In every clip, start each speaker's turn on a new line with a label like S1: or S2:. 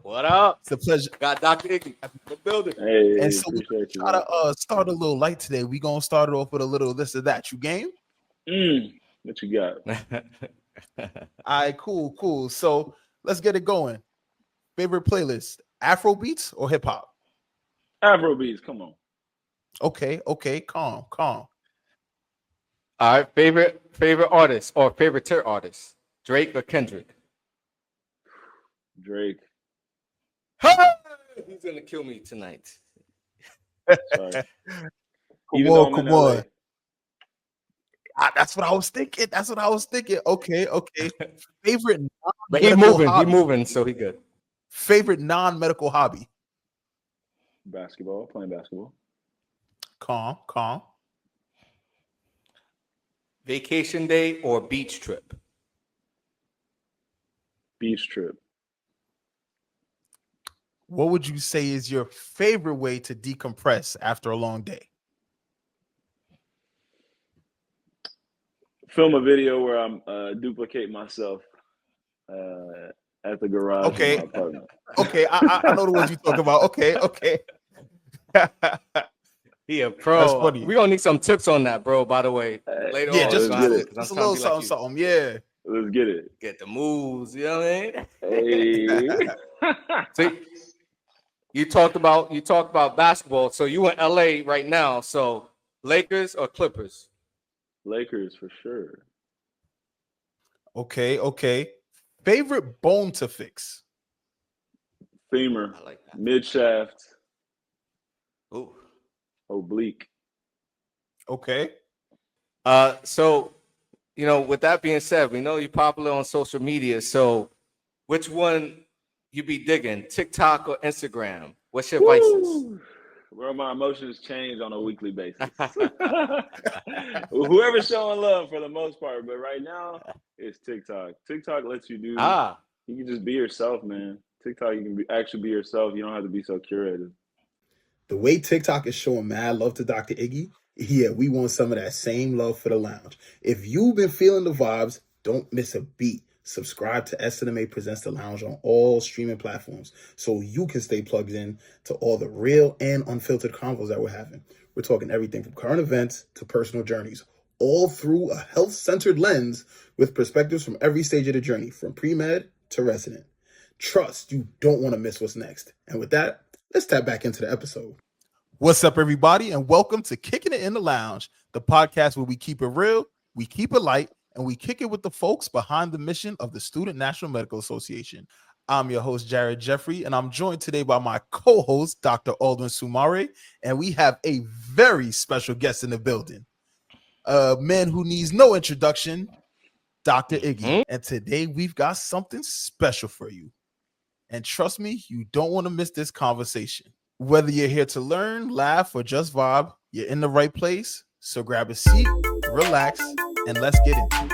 S1: What up?
S2: It's a pleasure.
S1: Got Dr. Iggy in the building.
S2: And
S3: Hey,
S2: so we're
S3: appreciate you.
S2: try to start a little light today. We're gonna start it off with a little this or that. You game?
S3: What you got?
S2: All right, cool. So let's get it going. Favorite playlist: Afro beats or hip hop?
S3: Afrobeats, come on.
S2: Okay, calm.
S1: All right, favorite artist or favorite tier artist? Drake or Kendrick?
S3: Drake.
S1: Hey! He's gonna kill me tonight.
S3: Sorry.
S2: Come
S3: Even though I'm
S2: on.
S3: in LA.
S2: That's what I was thinking. Okay. Favorite
S1: But he
S2: non-medical
S1: moving, so he good.
S2: Favorite non-medical hobby?
S3: Basketball, playing basketball.
S2: Calm.
S1: Vacation day or beach trip?
S3: Beach trip.
S2: What would you say is your favorite way to decompress after a long day?
S3: Film a video where I'm duplicate myself at the garage of my apartment.
S2: Okay, I know the ones you talk about. Okay.
S1: He a pro.
S2: That's funny.
S1: We're gonna need some tips on that, bro, by the way. Later
S2: Yeah,
S1: on.
S2: just
S3: Let's
S2: a little something. Yeah.
S3: Let's get it.
S1: Get the moves, you know what I
S3: Hey.
S1: mean? See, you talked about basketball. So you in LA right now. So Lakers or Clippers?
S3: Lakers for sure.
S2: Okay. Favorite bone to fix?
S3: Femur.
S1: I like that.
S3: Mid shaft.
S1: Ooh.
S3: Oblique.
S2: Okay.
S1: So, with that being said, we know you're popular on social media. So which one you be digging, TikTok or Instagram? What's your vices?
S3: Where my emotions change on a weekly basis. Whoever's showing love for the most part, but right now it's TikTok. TikTok lets you do. You can just be yourself, man. TikTok, you can actually be yourself. You don't have to be so curated.
S4: The way TikTok is showing mad love to Dr. Iggy, yeah, we want some of that same love for the lounge. If you've been feeling the vibes, don't miss a beat. Subscribe to SNMA Presents the Lounge on all streaming platforms so you can stay plugged in to all the real and unfiltered convos that we're having. We're talking everything from current events to personal journeys, all through a health-centered lens with perspectives from every stage of the journey, from pre-med to resident. Trust, you don't want to miss what's next. And with that, let's tap back into the episode.
S2: What's up, everybody, and welcome to Kicking It in the Lounge, the podcast where we keep it real, we keep it light, and we kick it with the folks behind the mission of the Student National Medical Association. I'm your host, Jared Jeffrey, and I'm joined today by my co-host, Dr. Aldwin Sumare, and we have a very special guest in the building, a man who needs no introduction, Dr. Iggy. And today we've got something special for you. And trust me, you don't want to miss this conversation. Whether you're here to learn, laugh, or just vibe, you're in the right place. So grab a seat, relax, and let's get into it.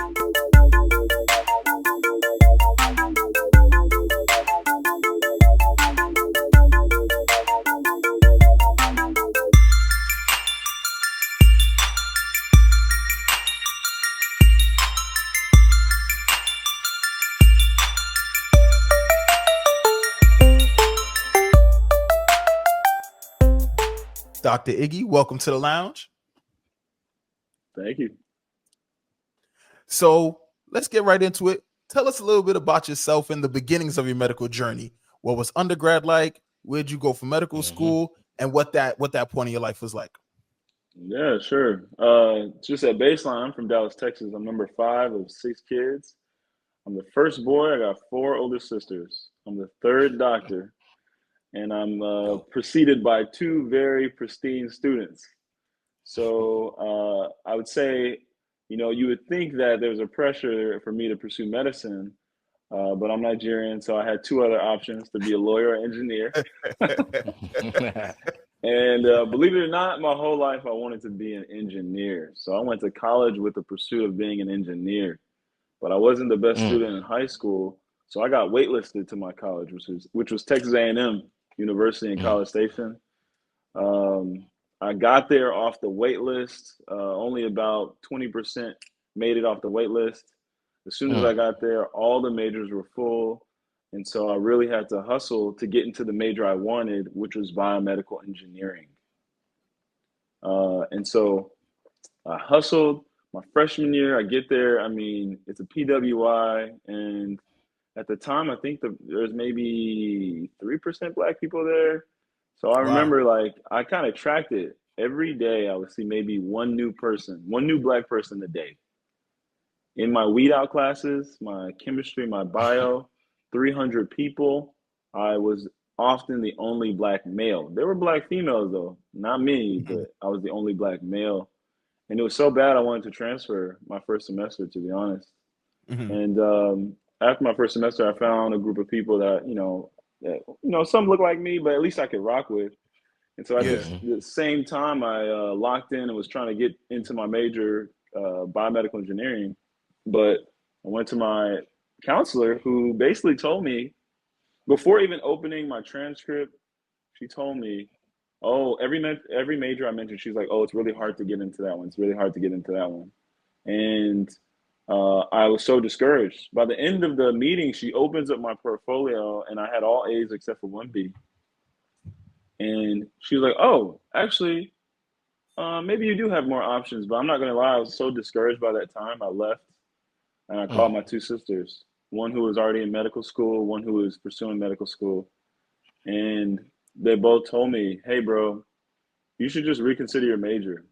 S2: Dr. Iggy, welcome to the lounge.
S3: Thank you.
S2: So let's get right into it. Tell us a little bit about yourself and the beginnings of your medical journey. What was undergrad like? Where'd you go for medical school? And what that point in your life was like?
S3: Yeah, sure. Just at baseline, I'm from Dallas, Texas. I'm number 5 of 6 kids. I'm the first boy. I got 4 older sisters. I'm the 3rd doctor. And I'm preceded by 2 very pristine students. So I would say, you would think that there's a pressure for me to pursue medicine, but I'm Nigerian, so I had 2 other options: to be a lawyer or engineer. And believe it or not, my whole life I wanted to be an engineer. So I went to college with the pursuit of being an engineer, but I wasn't the best student in high school, so I got waitlisted to my college, which was Texas A&M University in College Station. I got there off the wait list. Only about 20% made it off the wait list. As soon as I got there, all the majors were full. And so I really had to hustle to get into the major I wanted, which was biomedical engineering. And so I hustled my freshman year. I get there. I mean, it's a PWI. And at the time, I think there's maybe 3% Black people there. So I
S2: Wow.
S3: remember, like, I kind of tracked it. Every day I would see maybe one new Black person a day. In my weed out classes, my chemistry, my bio, 300 people, I was often the only Black male. There were Black females, though, not many, but I was the only Black male. And it was so bad I wanted to transfer my first semester, to be honest. And after my first semester, I found a group of people that, some look like me, but at least I could rock with. And so at the same time, I locked in and was trying to get into my major, biomedical engineering. But I went to my counselor, who basically told me, before even opening my transcript, she told me, oh, every major I mentioned, she's like, oh, it's really hard to get into that one. It's really hard to get into that one. And I was so discouraged. By the end of the meeting, she opens up my portfolio, and I had all A's except for one B. And she was like, oh, actually, maybe you do have more options. But I'm not going to lie, I was so discouraged by that time. I left, and I called my two sisters, one who was already in medical school, one who was pursuing medical school. And they both told me, hey, bro, you should just reconsider your major.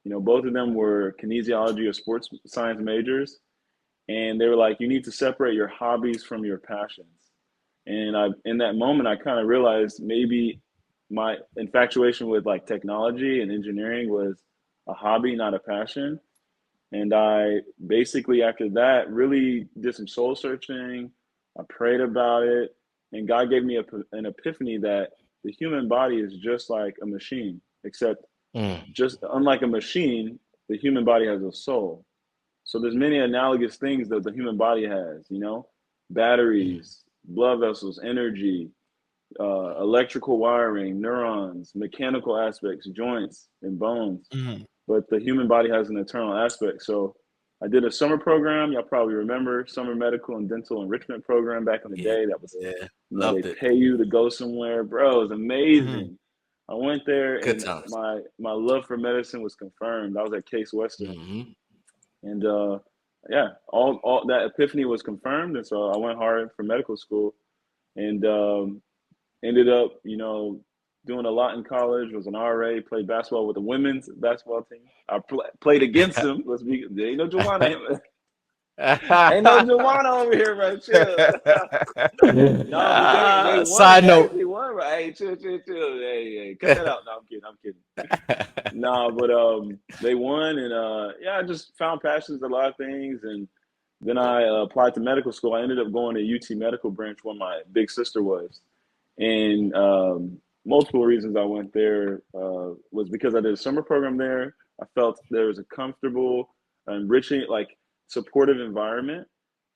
S3: Both of them were kinesiology or sports science majors. And they were like, you need to separate your hobbies from your passions. And in that moment, I kind of realized maybe my infatuation with like technology and engineering was a hobby, not a passion. And I basically, after that, really did some soul searching. I prayed about it. And God gave me an epiphany that the human body is just like a machine, except just unlike a machine, the human body has a soul. So there's many analogous things that the human body has, batteries, blood vessels, energy, electrical wiring, neurons, mechanical aspects, joints, and bones. But the human body has an eternal aspect. So I did a summer program. Y'all probably remember summer medical and dental enrichment program back in the day. That was, they pay you to go somewhere. Bro, it was amazing. I went there, and my love for medicine was confirmed. I was at Case Western. And all that epiphany was confirmed. And so I went hard for medical school, and ended up, doing a lot in college. Was an RA, played basketball with the women's basketball team. I played against them. There ain't no Joanna. Ain't no Joanna over here, bro. Chill. No, but they won.
S1: Side note.
S3: They won, bro. Hey, chill. Hey, cut that out. No, I'm kidding. No, but they won, and I just found passions in a lot of things. And then I applied to medical school. I ended up going to UT Medical Branch, where my big sister was. And multiple reasons I went there was because I did a summer program there. I felt there was a comfortable, enriching, supportive environment.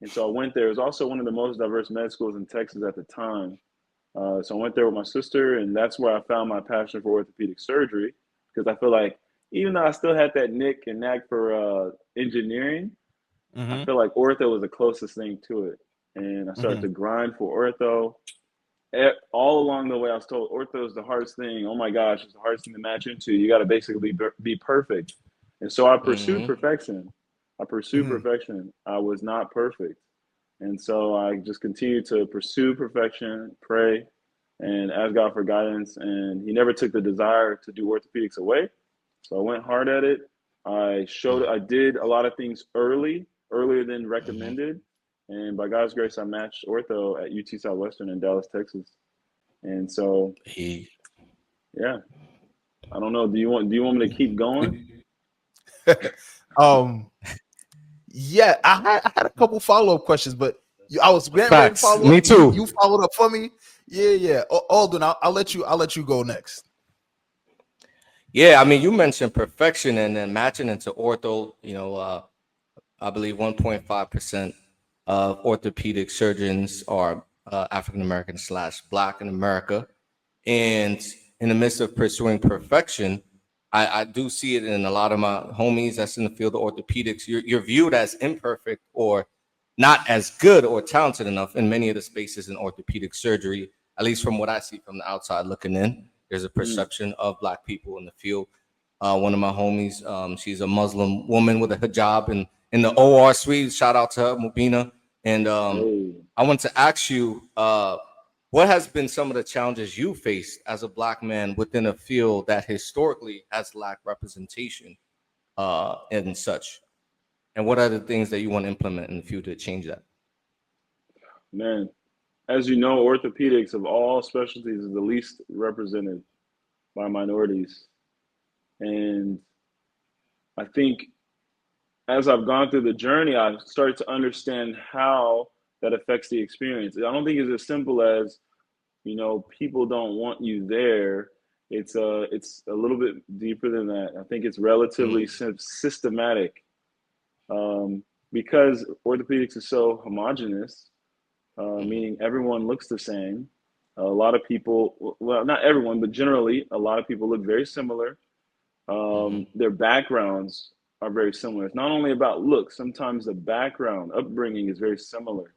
S3: And so I went there. It was also one of the most diverse med schools in Texas at the time. So I went there with my sister, and that's where I found my passion for orthopedic surgery, because I feel like even though I still had that nick and knack for engineering, I feel like ortho was the closest thing to it. And I started to grind for ortho. All along the way, I was told ortho is the hardest thing. Oh my gosh, it's the hardest thing to match into. You got to basically be perfect. And so I pursued perfection. I was not perfect. And so I just continued to pursue perfection, pray, and ask God for guidance. And he never took the desire to do orthopedics away. So I went hard at it. I did a lot of things earlier than recommended. And by God's grace, I matched ortho at UT Southwestern in Dallas, Texas. And so, yeah, I don't know. Do you want me to keep going?
S2: Yeah, I had a couple follow-up questions, but I was ready to follow up.
S1: Me too.
S2: You followed up for me. Yeah. Alden, I'll let you go next.
S1: Yeah, I mean, you mentioned perfection and then matching into ortho. I believe 1.5% of orthopedic surgeons are African American / Black in America. And in the midst of pursuing perfection, I do see it in a lot of my homies that's in the field of orthopedics. You're viewed as imperfect, or not as good or talented enough in many of the spaces in orthopedic surgery, at least from what I see from the outside looking in. There's a perception of Black people in the field. One of my homies, she's a Muslim woman with a hijab in the OR suite. Shout out to her, Mubina. And I want to ask you, what has been some of the challenges you faced as a Black man within a field that historically has lacked representation and such? And what are the things that you want to implement in the future to change that?
S3: Man, as you know, orthopedics of all specialties is the least represented by minorities. And I think as I've gone through the journey, I've started to understand how that affects the experience. I don't think it's as simple as, you know, people don't want you there. It's a little bit deeper than that. I think it's relatively systematic, because orthopedics is so homogenous, meaning everyone looks the same. A lot of people, well, not everyone, but generally, a lot of people look very similar. Their backgrounds are very similar. It's not only about looks. Sometimes the background, upbringing is very similar.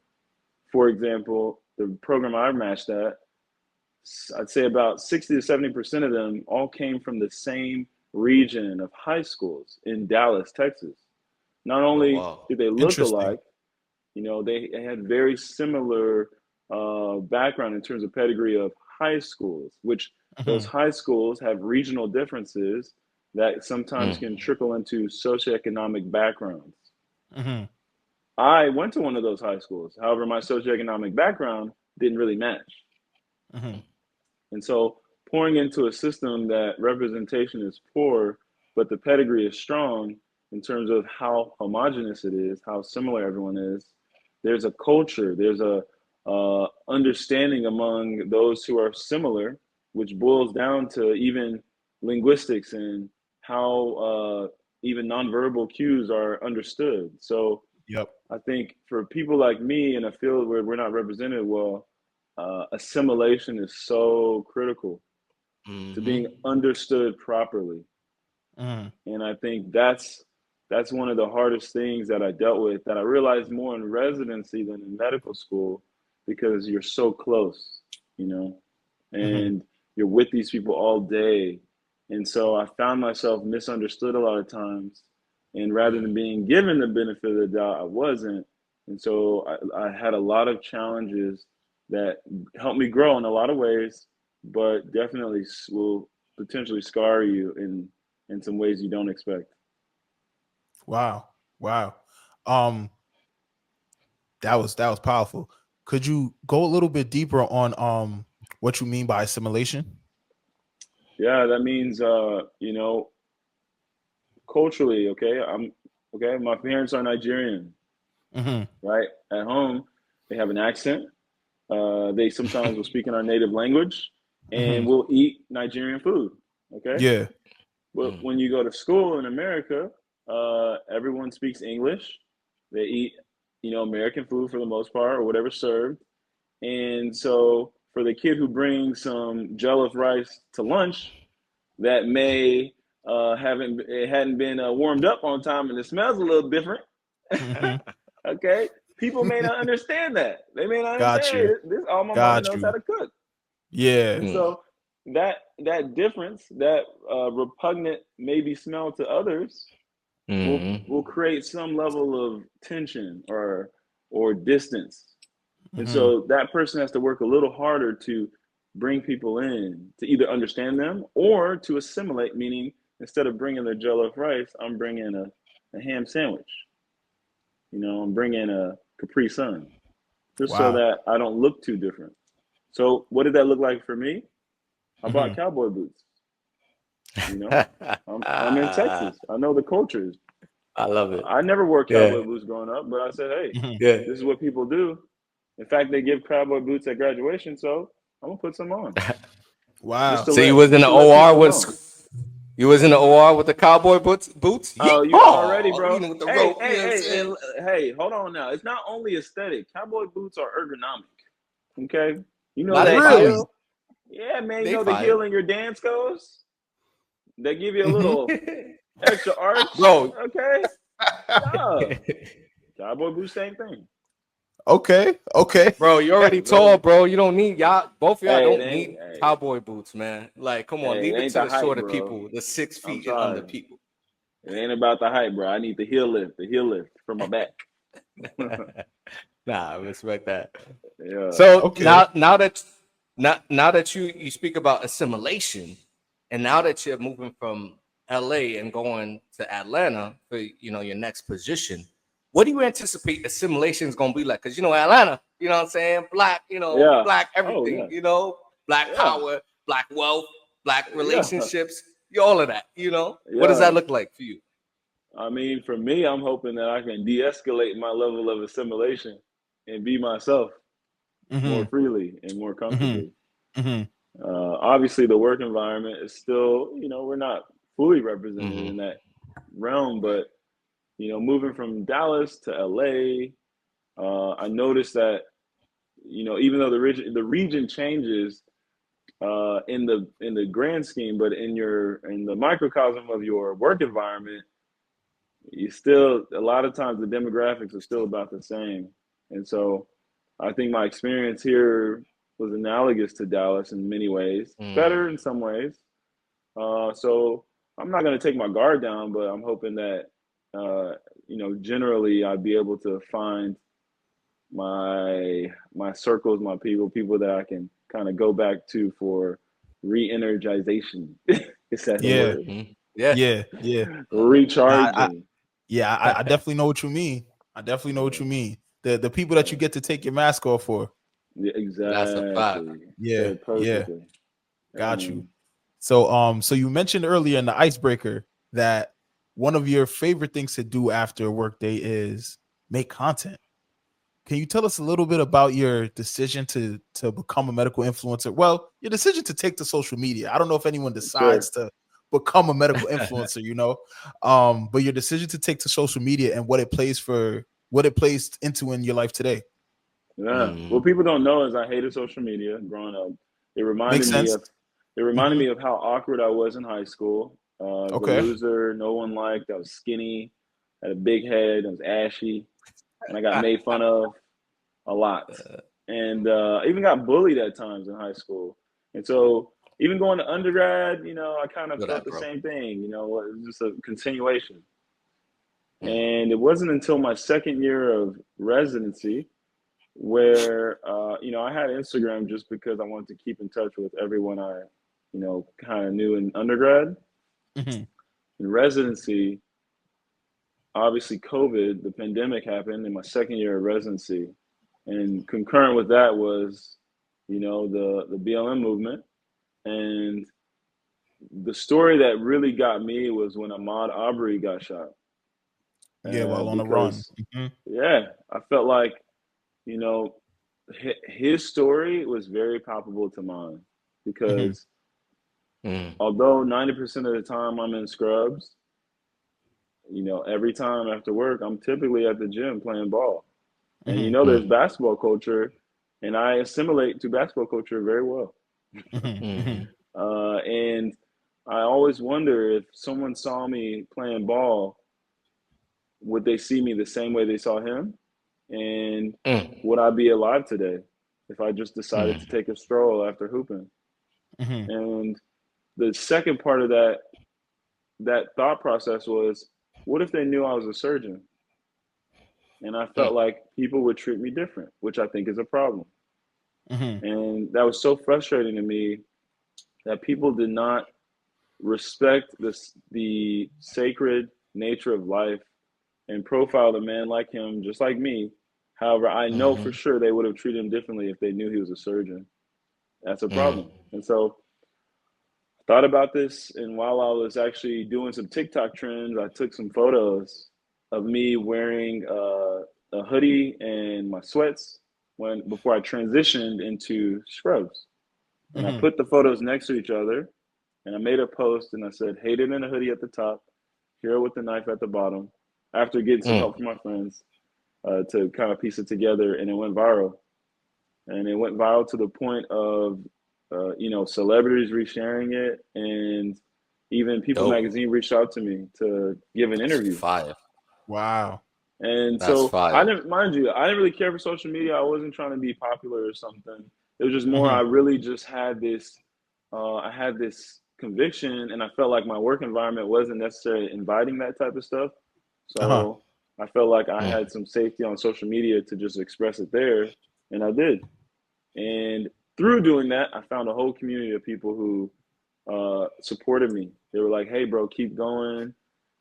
S3: For example, the program I matched at, I'd say about 60 to 70% of them all came from the same region of high schools in Dallas, Texas. Not only did they look alike, you know, they had very similar background in terms of pedigree of high schools, which those high schools have regional differences that sometimes can trickle into socioeconomic backgrounds. I went to one of those high schools. However, my socioeconomic background didn't really match. And so pouring into a system that representation is poor, but the pedigree is strong in terms of how homogenous it is, how similar everyone is, there's a culture, there's a understanding among those who are similar, which boils down to even linguistics and how even nonverbal cues are understood. So I think for people like me in a field where we're not represented well, assimilation is so critical to being understood properly. And I think that's one of the hardest things that I dealt with, that I realized more in residency than in medical school, because you're so close, you know, and you're with these people all day. And so I found myself misunderstood a lot of times. And rather than being given the benefit of the doubt, I wasn't. And so I had a lot of challenges that helped me grow in a lot of ways, but definitely will potentially scar you in some ways you don't expect.
S2: Wow. That was powerful. Could you go a little bit deeper on what you mean by assimilation?
S3: Yeah, that means you know, culturally, my parents are Nigerian. Right? At home, they have an accent. They sometimes will speak in our native language, and we'll eat Nigerian food. Okay?
S2: Yeah.
S3: But when you go to school in America, everyone speaks English. They eat, you know, American food for the most part, or whatever's served. And so for the kid who brings some jollof rice to lunch that may hadn't been warmed up on time and it smells a little different, okay, people may not understand that. They may not understand this. All my mom knows how to cook.
S2: Yeah.
S3: And so that difference, that repugnant maybe smell to others, will create some level of tension or distance. And so that person has to work a little harder to bring people in, to either understand them or to assimilate, meaning instead of bringing the jollof rice, I'm bringing a ham sandwich. You know, I'm bringing a Capri Sun, just so that I don't look too different. So what did that look like for me? I bought cowboy boots. You know, I'm in Texas. I know the cultures.
S1: I love it.
S3: I never wore cowboy boots growing up, but I said, hey, this is what people do. In fact, they give cowboy boots at graduation, so I'm gonna put some on.
S2: Wow.
S1: So you was in the OR with you was in the OR with the cowboy boots?
S3: Oh, you already, bro.
S1: With the
S3: Hey,
S1: rope,
S3: hey, hold on now. It's not only aesthetic. Cowboy boots are ergonomic. Okay, you know
S1: Not
S3: that
S1: really.
S3: heel? Yeah, man. You know the heel in your dance goes. They give you a little extra arch,
S1: bro.
S3: Okay. Yeah. Cowboy boots, same thing.
S2: Okay.
S1: Bro, you already tall, bro. You don't need y'all. Both of y'all
S3: Hey, it
S1: don't
S3: ain't.
S1: need
S3: Hey,
S1: cowboy boots, man. Like, come on,
S3: hey, it
S1: leave it
S3: ain't
S1: to
S3: the
S1: the
S3: height,
S1: shorter
S3: bro.
S1: people, the 6
S3: I'm
S1: feet and under
S3: sorry.
S1: people.
S3: It ain't about the height, bro. I need the heel lift for my back.
S1: Nah, I respect that.
S3: Yeah.
S1: So
S2: Okay.
S1: now that you speak about assimilation, and now that you're moving from LA and going to Atlanta for your next position, what do you anticipate assimilation is gonna be like? Because Atlanta, you know what I'm saying, black,
S3: Yeah.
S1: black
S3: Oh
S1: everything,
S3: yeah.
S1: black
S3: Yeah.
S1: power, black wealth, black
S3: Yeah.
S1: relationships, all of that. What does that
S3: Yeah.
S1: look like for you?
S3: I mean, for me, I'm hoping that I can de-escalate my level of assimilation and be myself more
S2: Mm-hmm.
S3: freely and more comfortably.
S2: Mm-hmm. Mm-hmm.
S3: Obviously, the work environment is still, we're not fully represented
S1: Mm-hmm.
S3: in that realm, but moving from Dallas to LA, I noticed that even though the region changes in the grand scheme, but in the microcosm of your work environment, you still a lot of times the demographics are still about the same. And so I think my experience here was analogous to Dallas in many ways, better in some ways. So I'm not going to take my guard down, but I'm hoping that generally I'd be able to find my circles, my people that I can kind of go back to for re-energization. Is that a
S2: Yeah.
S3: word?
S1: Yeah.
S2: Yeah. Nah,
S3: Recharging.
S2: I definitely know what you mean. I definitely know what
S3: Yeah,
S2: you mean. The people that you
S3: yeah.
S2: get to take your mask off for.
S3: Yeah,
S1: That's a fact.
S3: exactly.
S2: Yeah,
S3: Said
S2: yeah,
S3: perfectly. Yeah,
S2: got you.
S3: man.
S2: So you mentioned earlier in the icebreaker that one of your favorite things to do after a work day is make content. Can you tell us a little bit about your decision to become a medical influencer? Well, your decision to take to social media. I don't know if anyone decides
S3: Sure.
S2: to become a medical influencer, but your decision to take to social media and what it plays into in your life today.
S3: Yeah.
S1: Mm.
S3: What people don't know is I hated social media growing up. It reminded
S2: Makes
S3: me
S2: sense.
S3: of it reminded
S2: Mhm.
S3: me of how awkward I was in high school. The
S2: Okay.
S3: loser, no one liked. I was skinny, had a big head, I was ashy, and I got made fun of a lot. And I even got bullied at times in high school. And so even going to undergrad, I kind of
S1: Feel
S3: felt
S1: that,
S3: the
S1: bro.
S3: same thing, it was just a continuation.
S1: Mm.
S3: And it wasn't until my second year of residency where, I had Instagram just because I wanted to keep in touch with everyone I, kind of knew in undergrad.
S2: Mhm.
S3: In residency, obviously COVID, the pandemic happened in my second year of residency. And concurrent with that was, the BLM movement. And the story that really got me was when Ahmaud Arbery got shot.
S2: Yeah, while on the run.
S3: Because,
S2: Mhm.
S3: yeah, I felt like, you know, his story was very palpable to mine.
S2: Mhm.
S3: Because
S1: Mm.
S3: although 90% of the time I'm in scrubs, every time after work, I'm typically at the gym playing ball. And
S2: Mhm.
S3: there's
S1: Mm.
S3: basketball culture, and I assimilate to basketball culture very well.
S2: Mhm. Mhm.
S1: Mm.
S3: And I always wonder if someone saw me playing ball, would they see me the same way they saw him? And
S1: Mm.
S3: would I be alive today if I just decided to
S1: Mm.
S3: take a stroll after hooping?
S2: Mhm.
S3: And the second part of that thought process was, what if they knew I was a surgeon? And I felt
S1: Mm.
S3: like people would treat me different, which I think is a problem.
S2: Mhm.
S3: And that was so frustrating to me that people did not respect the sacred nature of life and profiled a man like him, just like me. However, I know for
S1: Mm.
S3: sure they would have treated him differently if they knew he was a surgeon. That's a
S1: Mm.
S3: problem. And so I thought about this, and while I was actually doing some TikTok trends, I took some photos of me wearing a hoodie and my sweats before I transitioned into scrubs. And I
S2: Mhm.
S3: put the photos next to each other, and I made a post, and I said, "Hated in a hoodie at the top, hero with the knife at the bottom." After getting some help
S1: Mm.
S3: from my friends to kind of piece it together, and it went viral. And it went viral to the point of, celebrities resharing it, and even People
S1: Dope.
S3: Magazine reached out to me to give an
S1: That's
S3: interview.
S1: fire.
S2: Wow.
S3: And
S1: That's
S3: so I
S1: fire.
S3: didn't, mind you, I didn't really care for social media. I wasn't trying to be popular or something. It was just more,
S2: Mhm.
S3: I really just had this, I had this conviction, and I felt like my work environment wasn't necessarily inviting that type of stuff.
S2: Uh-huh.
S3: So I felt like I
S1: Mm.
S3: had some safety on social media to just express it there, and I did. And through doing that, I found a whole community of people who supported me. They were like, "Hey, bro, keep going."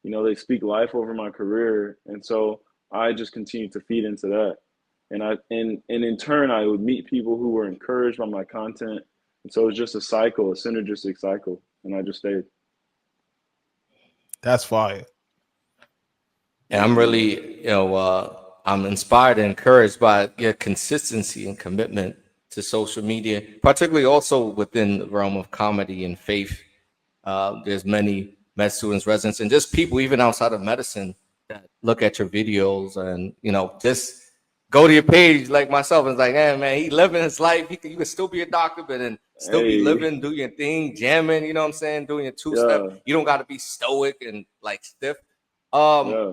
S3: You know, they speak life over my career, and so I just continued to feed into that. And in turn, I would meet people who were encouraged by my content, and so it was just a cycle, a synergistic cycle, and I just stayed.
S2: That's fire.
S1: And I'm really, I'm inspired and encouraged by your consistency and commitment to social media, particularly also within the realm of comedy and faith. There's many med students, residents, and just people even outside of medicine that look at your videos and just go to your page like myself and it's like, hey, man, he living his life. You can still be a doctor, but then still be
S3: Hey,
S1: living, do your thing, jamming. You know what I'm saying? Doing your two step.
S3: yeah,
S1: You don't got to be stoic and like stiff. Um,
S3: yeah,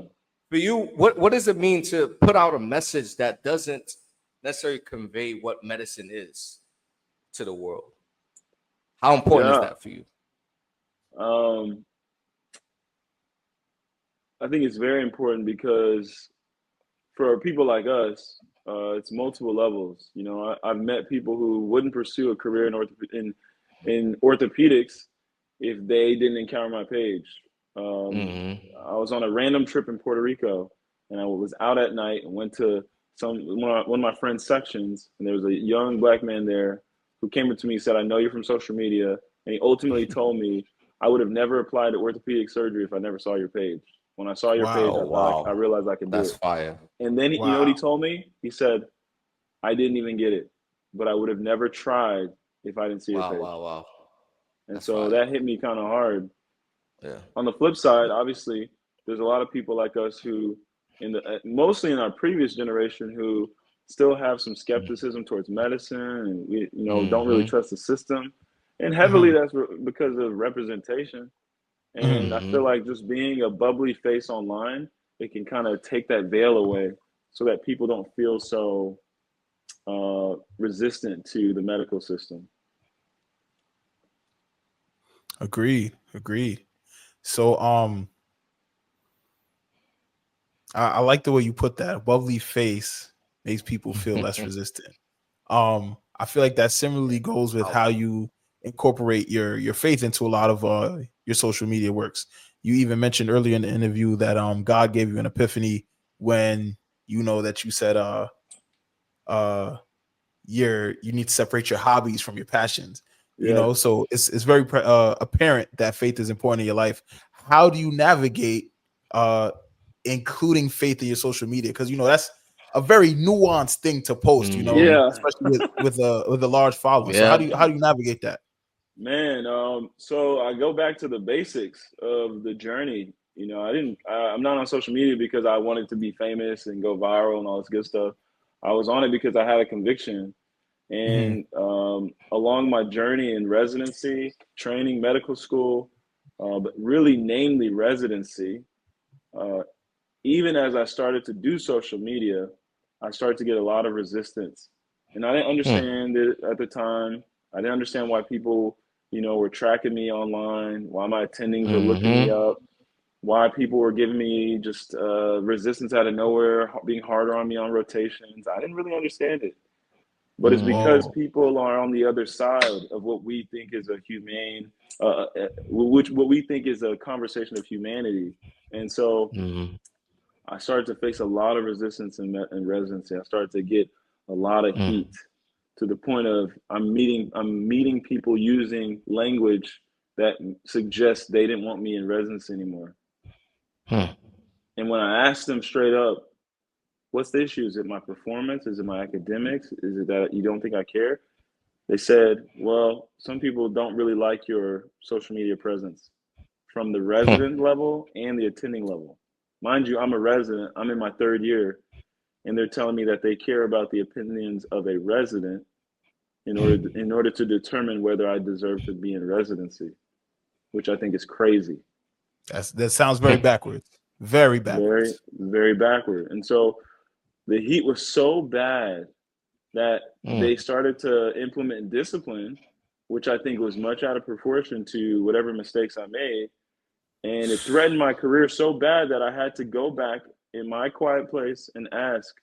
S1: for you, what does it mean to put out a message that doesn't necessarily convey what medicine is to the world? How important is
S3: yeah.
S1: that for you?
S3: Um, I think it's very important because for people like us, it's multiple levels. You know, I've met people who wouldn't pursue a career in orthopedics if they didn't encounter my page. Um,
S1: Mm-hmm.
S3: I was on a random trip in Puerto Rico, and I was out at night and went to one of my friends' sections, and there was a young black man there who came up to me and said, "I know you're from social media," and he ultimately told me I would have never applied to orthopedic surgery if I never saw your page. When I saw your page,
S1: Oh
S2: Wow.
S3: I
S1: wow,
S3: realized I could do
S1: that's
S3: it.
S1: fire!
S3: And then you know what he
S2: Wow.
S3: told me? He said, "I didn't even get it, but I would have never tried if I didn't see your
S1: Wow,
S3: page."
S1: wow, wow,
S3: And
S1: that's
S3: so
S1: fire!
S3: that hit me kind of hard.
S1: Yeah.
S3: On the flip side, obviously, there's a lot of people like us who, mostly in our previous generation, who still have some skepticism towards medicine, and we, don't really
S1: Mm-hmm.
S3: trust the system, and heavily
S2: Mhm.
S3: that's because of representation. And
S2: Mhm.
S3: I feel
S1: Mm-hmm.
S3: like just being a bubbly face online, it can kind of take that veil away, so that people don't feel so resistant to the medical system.
S2: Agreed. Agreed. So I like the way you put that. A bubbly face makes people feel less resistant. I feel like that similarly goes with how you incorporate your faith into a lot of your social media works. You even mentioned earlier in the interview that God gave you an epiphany when you know that you said uh you need to separate your hobbies from your passions.
S3: Yeah.
S2: So it's very apparent that faith is important in your life. How do you navigate uh including faith in your social media? Because that's a very nuanced thing to post,
S1: Mm-hmm.
S3: Yeah.
S2: especially with a large following. So how
S1: Yeah.
S2: do you navigate that?
S3: Man, so I go back to the basics of the journey. I'm not on social media because I wanted to be famous and go viral and all this good stuff. I was on it because I had a conviction.
S2: Mhm.
S3: And along my journey in residency, training, medical school, but really namely residency, uh, even as I started to do social media, I started to get a lot of resistance. And I didn't
S1: Hmm.
S3: understand it at the time. I didn't understand why people, were tracking me online, why my attendings were looking me
S1: Mm-hmm.
S3: up, why people were giving me just resistance out of nowhere, being harder on me on rotations. I didn't really understand it. But it's
S1: Mm-hmm.
S3: because
S2: Whoa.
S3: people are on the other side of what we think is a humane, which what we think is a conversation of humanity. And so
S1: Mm-hmm.
S3: I started to face a lot of resistance in residency. I started to get a lot of
S1: Mm-hmm.
S3: heat to the point of I'm meeting people using language that suggests they didn't want me in residency anymore.
S1: Hmm.
S3: And when I asked them straight up, "What's the issue? Is it my performance? Is it my academics? Is it that you don't think I care?" They said, "Well, some people don't really like your social media presence from the
S1: Hmm.
S3: resident level and the attending level." Mind you, I'm a resident, I'm in my third year, and they're telling me that they care about the opinions of a resident in order to determine whether I deserve to be in residency, which I think is crazy.
S2: That sounds very backwards. Very
S3: very,
S2: backwards.
S3: very backward. And so the heat was so bad that they started to implement discipline, which I think was much out of proportion to whatever mistakes I made. And it threatened my career so bad that I had to go back in my quiet place and ask.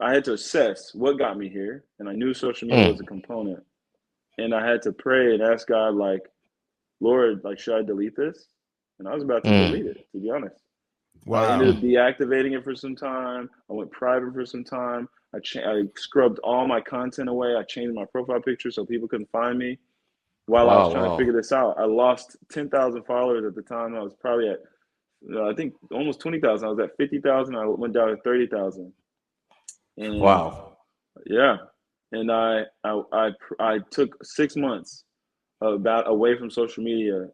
S3: I had to assess what got me here. And I knew social media was a component. And I had to pray and ask God, like, Lord, like, should I delete this? And I was about to delete it, to be honest. I ended
S2: Wow.
S3: up deactivating it for some time. I went private for some time. I scrubbed all my content away. I changed my profile picture so people couldn't find me while I was trying to figure this out. I lost 10,000 followers at the time. I was probably at, I think, almost 20,000. I was at 50,000. I went down to 30,000. And
S1: Wow.
S3: yeah, and I took 6 months away from social media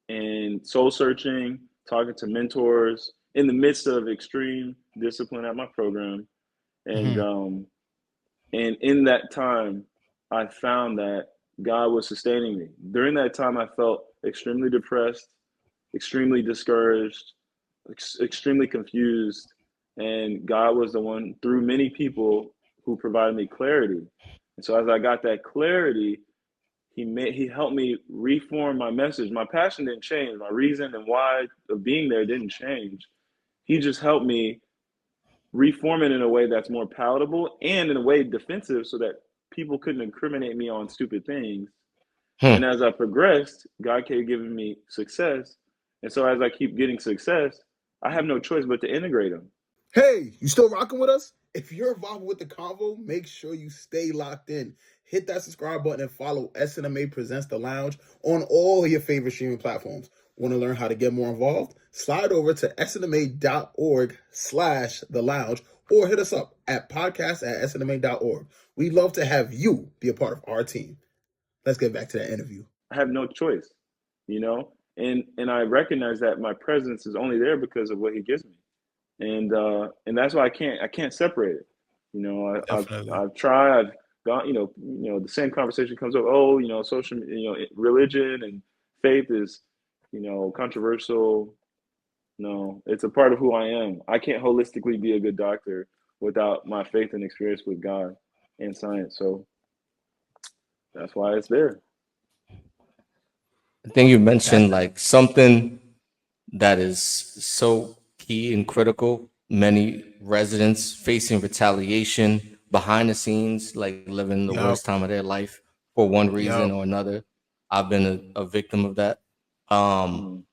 S3: and soul searching, talking to mentors in the midst of extreme discipline at my program. And and in that time, I found that God was sustaining me. During that time, I felt extremely depressed, extremely discouraged, extremely confused. And God was the one, through many people, who provided me clarity. And so as I got that clarity, he helped me reform my message. My passion didn't change. My reason and why of being there didn't change. He just helped me reform it in a way that's more palatable and in a way defensive so that people couldn't incriminate me on stupid things. And as I progressed, God kept giving me success. And so as I keep getting success, I have no choice but to integrate them.
S4: Hey, you still rocking with us? If you're involved with the convo, make sure you stay locked in. Hit that subscribe button and follow SNMA Presents the Lounge on all your favorite streaming platforms. Want to learn how to get more involved? Slide over to snma.org/the lounge or hit us up at podcast@snma.org. We'd love to have you be a part of our team. Let's get back to that interview.
S3: I have no choice, you know? And I recognize that my presence is only there because of what he gives me. And that's why I can't separate it. You know, I've tried. I've gone. You know, the same conversation comes up. Oh, you know, social. You know, religion and faith is, you know, controversial. No, it's a part of who I am. I can't holistically be a good doctor without my faith and experience with God and science. So that's why it's there.
S1: I think you mentioned like something that is so key and critical. Many residents facing retaliation behind the scenes, like living the worst time of their life for one reason or another. I've been a victim of that. And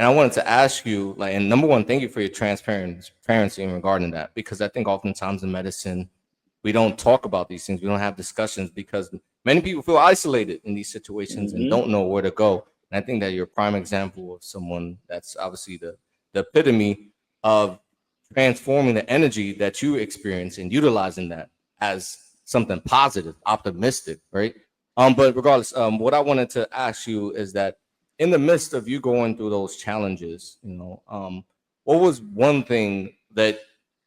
S1: I wanted to ask you, like, and number one, thank you for your transparency in regarding that, because I think oftentimes in medicine, we don't talk about these things. We don't have discussions because many people feel isolated in these situations and don't know where to go. And I think that you're a prime example of someone that's obviously the epitome of transforming the energy that you experience and utilizing that as something positive, optimistic, right? But regardless, what I wanted to ask you is that in the midst of you going through those challenges, you know, what was one thing that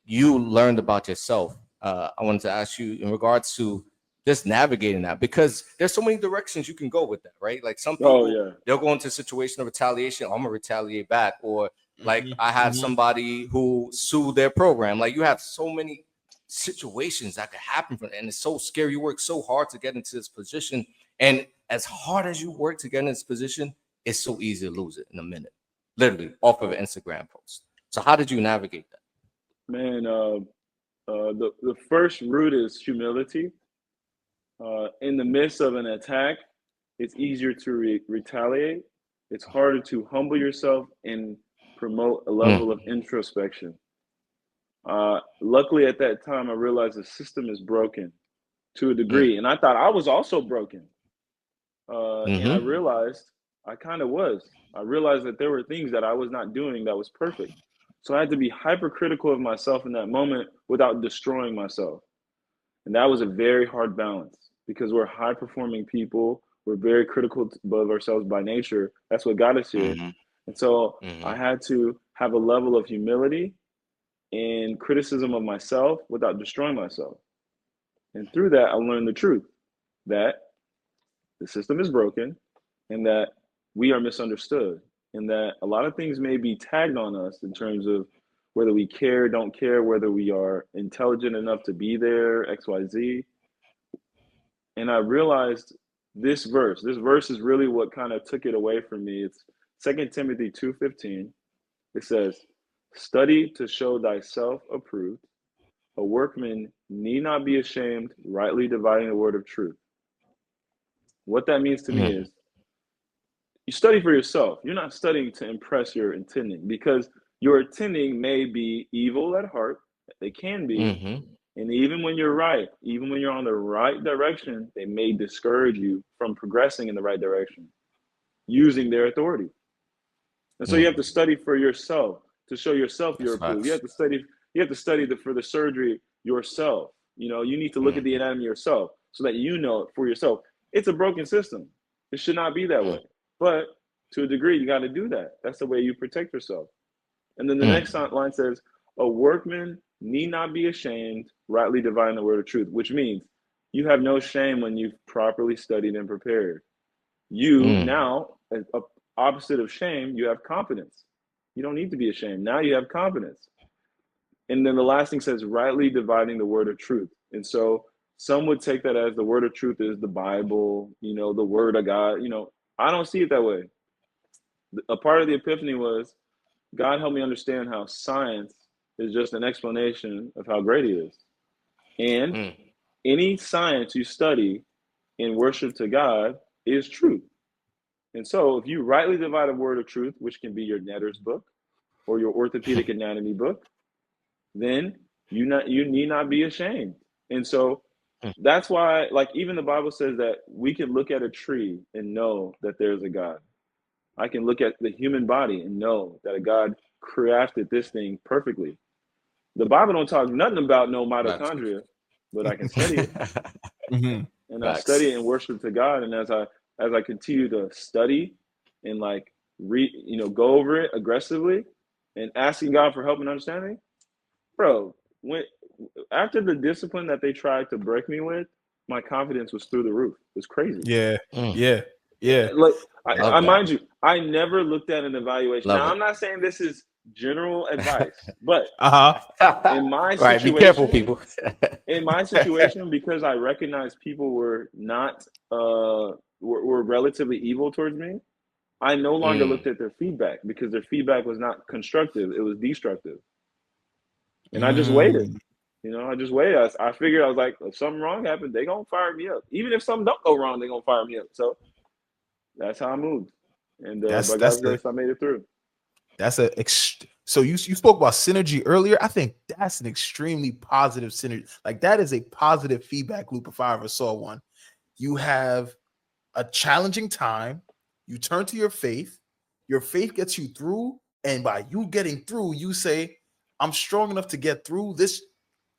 S1: you learned about yourself? I wanted to ask you in regards to just navigating that, because there's so many directions you can go with that, right? Like some people, they'll go into a situation of retaliation. I'm gonna retaliate back, or like I had somebody who sued their program. Like you have so many situations that could happen from, and it's so scary. You work so hard to get into this position, and as hard as you work to get in this position, it's so easy to lose it in a minute, literally off of an Instagram post. So how did you navigate that?
S3: Man, the first root is humility. In the midst of an attack, it's easier to retaliate. It's harder to humble yourself and promote a level of introspection. Luckily, at that time, I realized the system is broken to a degree, and I thought I was also broken. And I realized I kind of was. I realized that there were things that I was not doing that was perfect. So I had to be hypercritical of myself in that moment without destroying myself. And that was a very hard balance because we're high performing people. We're very critical of ourselves by nature. That's what got us here. And so I had to have a level of humility and criticism of myself without destroying myself. And through that, I learned the truth that the system is broken and that we are misunderstood. and that a lot of things may be tagged on us in terms of whether we care, don't care, whether we are intelligent enough to be there, XYZ. And I realized this verse is really what kind of took it away from me. It's 2 Timothy 2:15. It says, study to show thyself approved. A workman need not be ashamed, rightly dividing the word of truth. What that means to me is you study for yourself. You're not studying to impress your attending, because your attending may be evil at heart. They can be.
S1: Mm-hmm.
S3: And even when you're right, even when you're on the right direction, they may discourage you from progressing in the right direction using their authority. And so you have to study for yourself to show yourself you're approved. You have to study. You have to study for the surgery yourself. You need to look at the anatomy yourself so that you know it for yourself. It's a broken system. It should not be that way. But to a degree, you got to do that. That's the way you protect yourself. And then the next line says, a workman need not be ashamed, rightly dividing the word of truth, which means you have no shame when you've properly studied and prepared. You now, opposite of shame, you have confidence. You don't need to be ashamed. Now you have confidence. And then the last thing says, rightly dividing the word of truth. And so some would take that as the word of truth is the Bible, the word of God. I don't see it that way. A part of the epiphany was God helped me understand how science is just an explanation of how great he is. And any science you study in worship to God is truth. And so if you rightly divide a word of truth, which can be your Netter's book or your orthopedic anatomy book, then you need not be ashamed. And so that's why, like, even the Bible says that we can look at a tree and know that there's a God. I can look at the human body and know that a God crafted this thing perfectly. The Bible don't talk nothing about no mitochondria, but I can study it. And I study it and worship to God. And as I continue to study and go over it aggressively and asking God for help and understanding, bro, after the discipline that they tried to break me with, my confidence was through the roof. It was crazy.
S2: Yeah.
S3: Like I mind you, I never looked at an evaluation.
S1: Love
S3: now,
S1: it.
S3: I'm not saying this is general advice, but in my
S1: Right,
S3: situation,
S1: be careful, people.
S3: in my situation, because I recognized people were not were relatively evil towards me, I no longer looked at their feedback because their feedback was not constructive; it was destructive. And I just waited. I just waited. I figured, I was like, if something wrong happened, they gonna fire me up. Even if something don't go wrong, they gonna fire me up. So that's how I moved. And by God's grace, I made it through.
S2: So you spoke about synergy earlier. I think that's an extremely positive synergy. Like, that is a positive feedback loop if I ever saw one. You have a challenging time, you turn to your faith gets you through, and by you getting through, you say, I'm strong enough to get through. This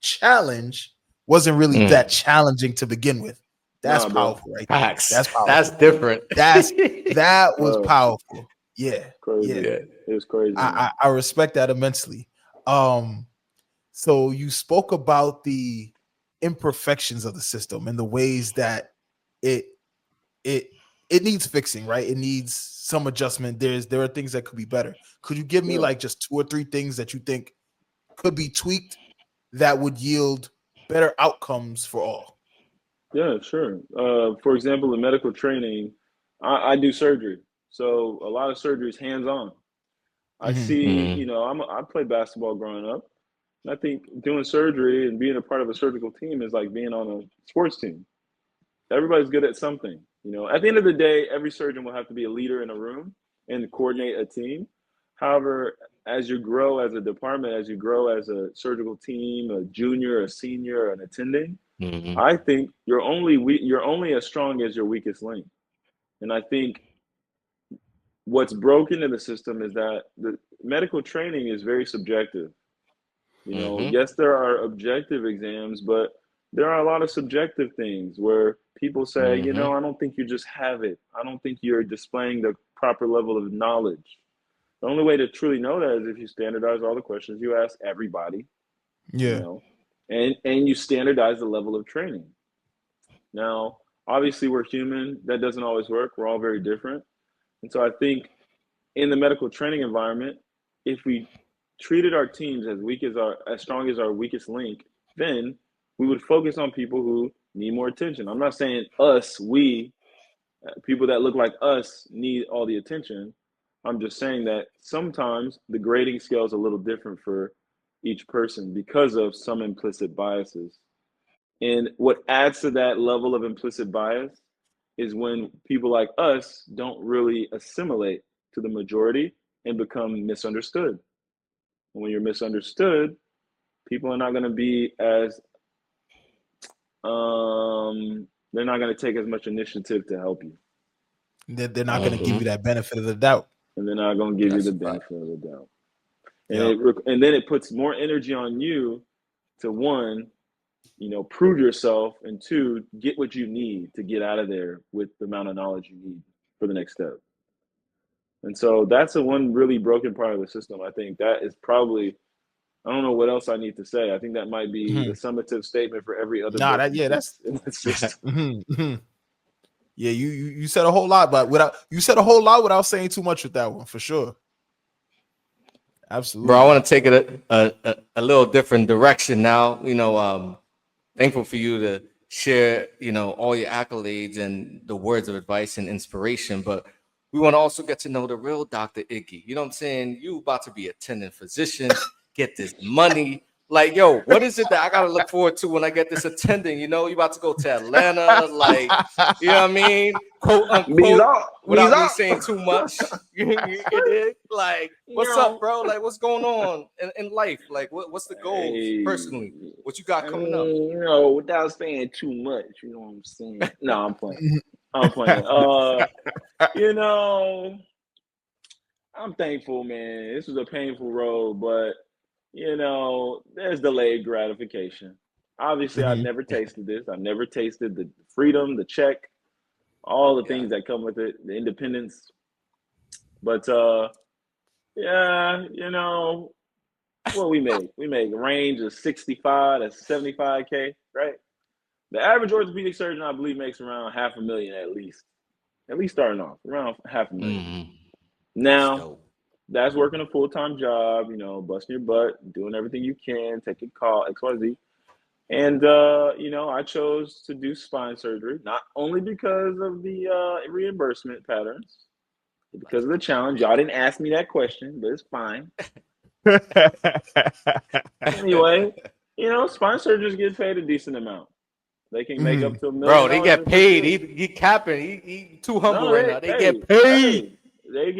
S2: challenge wasn't really that challenging to begin with. That's powerful, right?
S1: Facts.
S2: That's powerful.
S1: That's different.
S2: That was powerful. Yeah.
S3: Crazy.
S2: Yeah.
S3: It was crazy.
S2: I respect that immensely. So you spoke about the imperfections of the system and the ways that it needs fixing, right? It needs some adjustment. There are things that could be better. Could you give me like just 2 or 3 things that you think could be tweaked that would yield better outcomes for all? Yeah,
S3: sure. For example, in medical training, I do surgery. So a lot of surgery is hands-on. I see, I played basketball growing up. And I think doing surgery and being a part of a surgical team is like being on a sports team. Everybody's good at something. At the end of the day, every surgeon will have to be a leader in a room and coordinate a team. However, as you grow as a department, as you grow as a surgical team, a junior, a senior, an attending, I think you're only as strong as your weakest link. And I think what's broken in the system is that the medical training is very subjective. Yes, there are objective exams, but there are a lot of subjective things where people say, I don't think you just have it. I don't think you're displaying the proper level of knowledge. The only way to truly know that is if you standardize all the questions you ask everybody. And you standardize the level of training. Now, obviously, we're human. That doesn't always work. We're all very different. And so I think in the medical training environment, if we treated our teams as strong as our weakest link, then we would focus on people who need more attention. I'm not saying people that look like us need all the attention. I'm just saying that sometimes the grading scale is a little different for each person because of some implicit biases. And what adds to that level of implicit bias is when people like us don't really assimilate to the majority and become misunderstood. And when you're misunderstood, people are not going to be as they're not going to take as much initiative to help you.
S2: They're not going to give you that benefit of the doubt.
S3: And they're not going to give you the benefit of the doubt. And then it puts more energy on you to, one, prove yourself, and two, get what you need to get out of there with the amount of knowledge you need for the next step. And so that's the one really broken part of the system. I think that is probably, I don't know what else I need to say. I think that might be the summative statement for every other.
S2: That's
S3: in the system.
S2: Yeah, you said a whole lot, but without saying too much with that one, for sure. Absolutely.
S1: Bro, I want to take it a little different direction now. Thankful for you to share, all your accolades and the words of advice and inspiration, but we want to also get to know the real Dr. Iggy. You know what I'm saying? You about to be attending physician, get this money. Like, yo, what is it that I gotta look forward to when I get this attending? You about to go to Atlanta, like, you know what I mean? Quote unquote, without me saying too much. Like, what's up, bro? Like, what's going on in life? Like, what's the goals personally? What you got coming up?
S3: Without saying too much, you know what I'm saying? No, I'm playing. I'm thankful, man. This was a painful road, but there's delayed gratification. Obviously, I've never tasted this. I've never tasted the freedom, the check, all the things that come with it, the independence. But what we make a range of 65 to 75K, right? The average orthopedic surgeon, I believe, makes around $500,000 at least starting off around $500,000. Now, that's working a full-time job, busting your butt, doing everything you can, taking call, XYZ. And, I chose to do spine surgery, not only because of the reimbursement patterns, but because of the challenge. Y'all didn't ask me that question, but it's fine. Anyway, spine surgeons get paid a decent amount. They can make up to $1 million.
S1: Bro, they get paid. He capping. He too humble right now. They get paid.
S3: They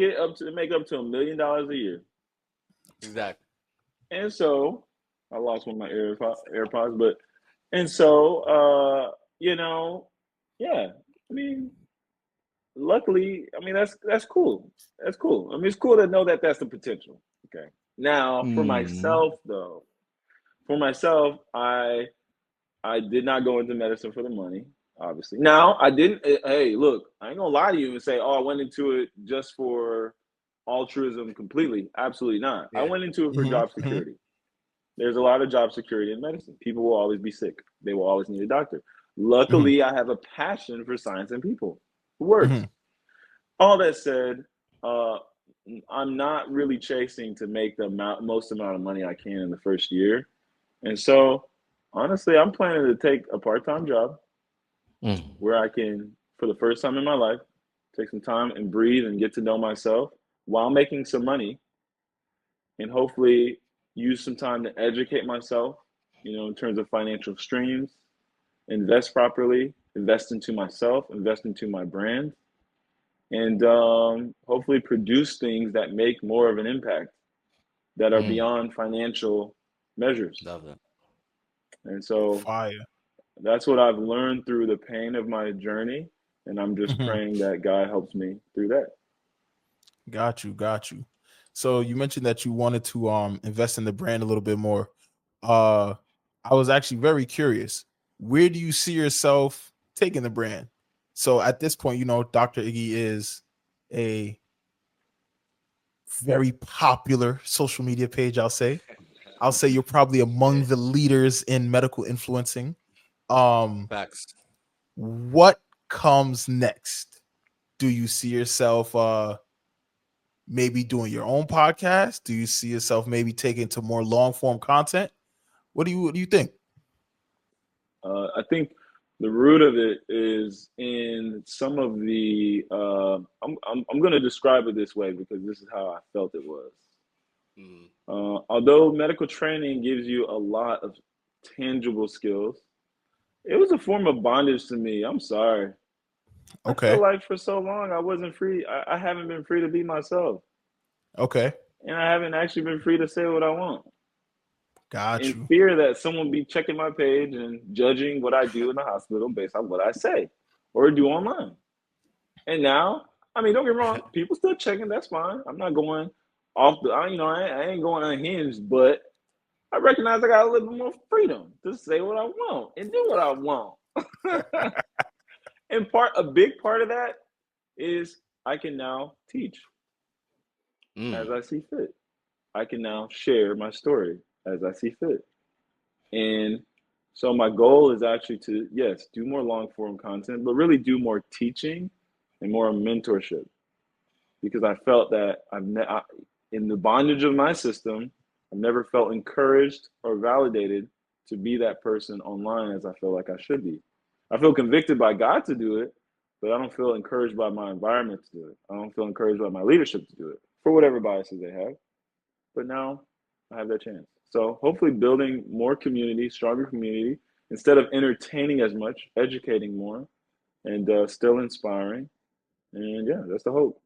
S3: make up to $1 million a year.
S1: Exactly.
S3: And so I lost one of my AirPods, but yeah. I mean, luckily, that's cool. That's cool. I mean, it's cool to know that that's the potential. Okay. Now, for myself, though, I did not go into medicine for the money, obviously. Now, I didn't. Hey, look, I ain't gonna lie to you and say, I went into it just for altruism completely. Absolutely not. Yeah. I went into it for job security. There's a lot of job security in medicine. People will always be sick. They will always need a doctor. Luckily, I have a passion for science and people. It works. All that said, I'm not really chasing to make the most amount of money I can in the first year. And so, honestly, I'm planning to take a part-time job where I can, for the first time in my life, take some time and breathe and get to know myself while making some money, and hopefully use some time to educate myself, in terms of financial streams, invest properly, invest into myself, invest into my brand, and hopefully produce things that make more of an impact, that are beyond financial measures.
S1: Love that.
S3: And so that's what I've learned through the pain of my journey. And I'm just praying that God helps me through that.
S2: Got you. So you mentioned that you wanted to invest in the brand a little bit more. I was actually very curious. Where do you see yourself taking the brand? So at this point, Dr. Iggy is a very popular social media page, I'll say you're probably among the leaders in medical influencing.
S1: Facts.
S2: What comes next? Do you see yourself maybe doing your own podcast? Do you see yourself maybe taking to more long form content? What do you think?
S3: I think the root of it is in some of the. I'm going to describe it this way because this is how I felt it was. Although medical training gives you a lot of tangible skills, it was a form of bondage to me. I'm sorry.
S2: Okay.
S3: I feel like for so long I wasn't free. I haven't been free to be myself.
S2: Okay.
S3: And I haven't actually been free to say what I want.
S2: Got
S3: In
S2: you.
S3: fear that someone be checking my page and judging what I do in the hospital based on what I say or do online. And now, I mean, don't get me wrong, people still checking. That's fine. I'm not going off I ain't going unhinged, but I recognize I got a little bit more freedom to say what I want and do what I want. And a big part of that is I can now teach as I see fit. I can now share my story as I see fit. And so my goal is actually to, yes, do more long form content, but really do more teaching and more mentorship. Because I felt that in the bondage of my system, I've never felt encouraged or validated to be that person online as I feel like I should be. I feel convicted by God to do it, but I don't feel encouraged by my environment to do it. I don't feel encouraged by my leadership to do it for whatever biases they have. But now I have that chance. So hopefully building more community, stronger community, instead of entertaining as much, educating more, and still inspiring. And yeah, that's the hope.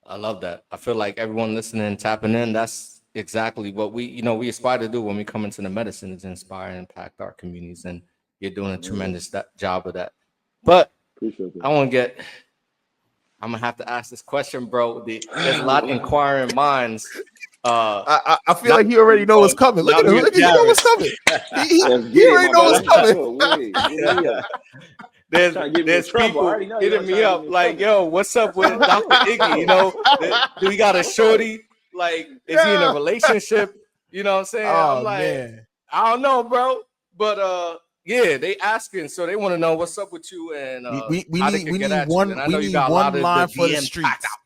S1: I love that. I feel like everyone listening, tapping in, that's exactly what we aspire to do when we come into the medicine is inspire and impact our communities. And you're doing a tremendous job of that. But
S3: Appreciate that.
S1: I'm going to have to ask this question, bro. There's a lot of inquiring minds.
S2: I feel like he already know what's coming. Look at him. Look, he know what's coming. He already know what's coming.
S1: There's people hitting me up like, yo, what's up with Dr. Iggy? Do we got a shorty? Like, is he in a relationship? You know what I'm saying?
S2: Oh,
S1: I'm like,
S2: man.
S1: I don't know, bro. But yeah, they asking, so they want to know what's up with you and
S2: we
S1: how
S2: need
S1: they can get
S2: one
S1: at you. And I know
S2: we
S1: you
S2: need
S1: got a lot
S2: one
S1: of
S2: line
S1: the
S2: for the
S1: DMs
S2: streets.
S1: packed out.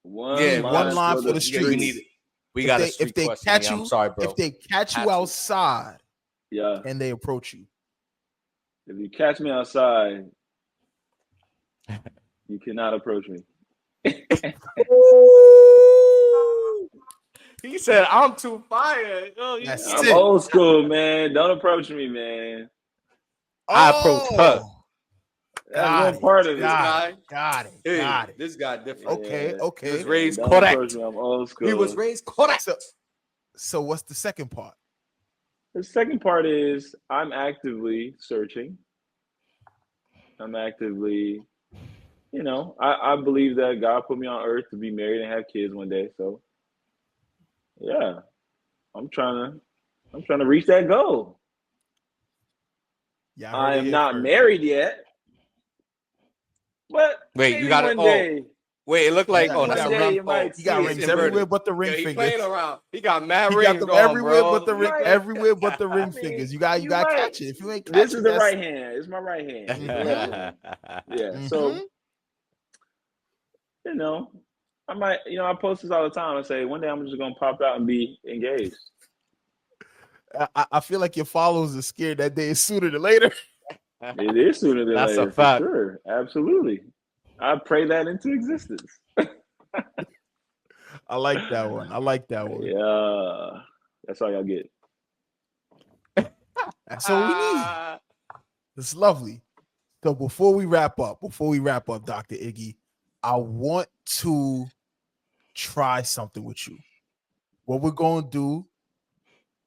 S2: One line for the streets.
S1: We got a
S2: if they
S1: question.
S2: catch
S1: Yeah,
S2: you,
S1: I'm sorry, bro.
S2: if they catch you outside,
S3: yeah,
S2: and they approach you,
S3: if you catch me outside, you cannot approach me.
S1: He said, "I'm too fired." Oh,
S3: I'm old school, man. Don't approach me, man.
S1: I approach her.
S3: That's one part of it.
S2: Got it.
S1: This guy different.
S2: Okay.
S1: He was raised
S3: Don't
S1: correct.
S3: approach me. I'm old school.
S1: He was raised correct.
S2: So what's the second part?
S3: The second part is I'm actively searching. I'm actively, I believe that God put me on earth to be married and have kids one day. So yeah, I'm trying to reach that goal.
S2: Yeah,
S3: I am not married yet. But
S1: wait, you got it. Wait, it looked like
S2: that's
S1: a
S2: ring.
S1: He
S2: got rings everywhere but the ring
S1: he
S2: fingers.
S1: Playing around. He got mad
S2: he
S1: rings
S2: got them
S1: on,
S2: everywhere
S1: bro.
S2: but the ring. Everywhere but the ring fingers. You got to catch it. If you ain't catch
S3: this
S2: it,
S3: is the right hand. It's my right hand. Yeah. So I might, I post this all the time. I say one day I'm just gonna pop out and be engaged.
S2: I feel like your followers are scared that day is sooner than later.
S3: It is sooner than later.
S1: That's a fact.
S3: For sure. Absolutely. I pray that into existence.
S2: I like that one.
S3: Yeah. That's all y'all get.
S2: That's all we need. It's lovely. So before we wrap up, Dr. Iggy, I want to try something with you. What we're going to do,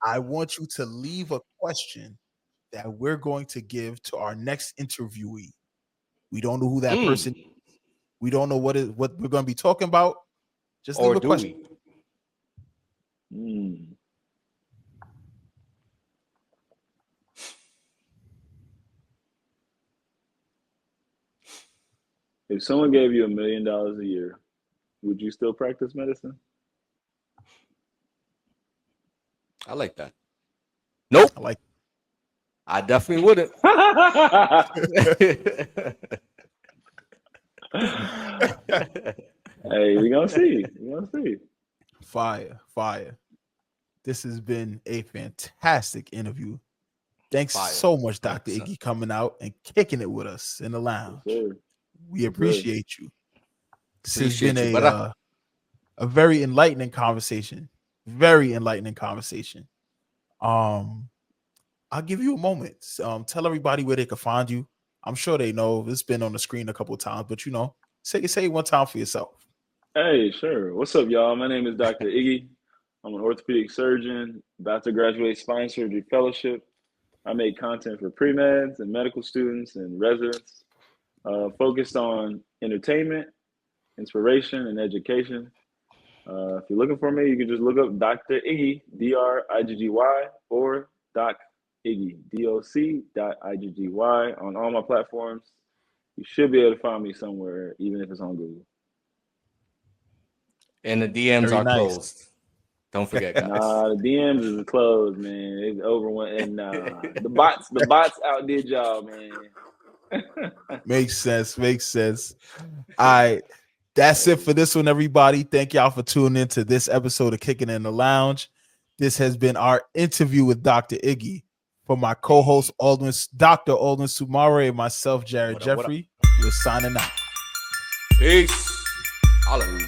S2: I want you to leave a question that we're going to give to our next interviewee. We don't know who that person is. We don't know what we're going to be talking about. Just leave a question.
S3: If someone gave you $1 million a year, would you still practice medicine?
S1: I like that. Nope. I definitely wouldn't.
S3: We gonna see. We gonna see.
S2: Fire. This has been a fantastic interview. Thanks
S1: Fire.
S2: so much, Dr.
S1: 100%.
S2: Iggy, coming out and kicking it with us in the lounge.
S3: Yes, sir.
S2: We appreciate you. This has
S1: Appreciate
S2: been
S1: you, brother.
S2: a very enlightening conversation. Very enlightening conversation. I'll give you a moment. Tell everybody where they can find you. I'm sure they know. It's been on the screen a couple of times, but say it one time for yourself.
S3: Hey, sure. What's up, y'all? My name is Dr. Iggy. I'm an orthopedic surgeon, about to graduate spine surgery fellowship. I make content for pre-meds and medical students and residents, focused on entertainment, inspiration, and education. If you're looking for me, you can just look up Dr. Iggy, D-R-I-G-G-Y, or Doc Iggy, D-O-C.I-G-G-Y on all my platforms. You should be able to find me somewhere, even if it's on Google.
S1: And the DMs
S2: Very
S1: are
S2: nice.
S1: closed. Don't forget, guys.
S3: Nah, the DMs is closed, man. It's over one, and the bots outdid y'all, man.
S2: Makes sense. All right. That's it for this one, everybody. Thank y'all for tuning in to this episode of Kicking in the Lounge. This has been our interview with Dr. Iggy. For my co-host, Dr. Alden Sumare, and myself, Jared
S1: What up?
S2: Jeffrey, we're signing out.
S1: Peace. Hallelujah.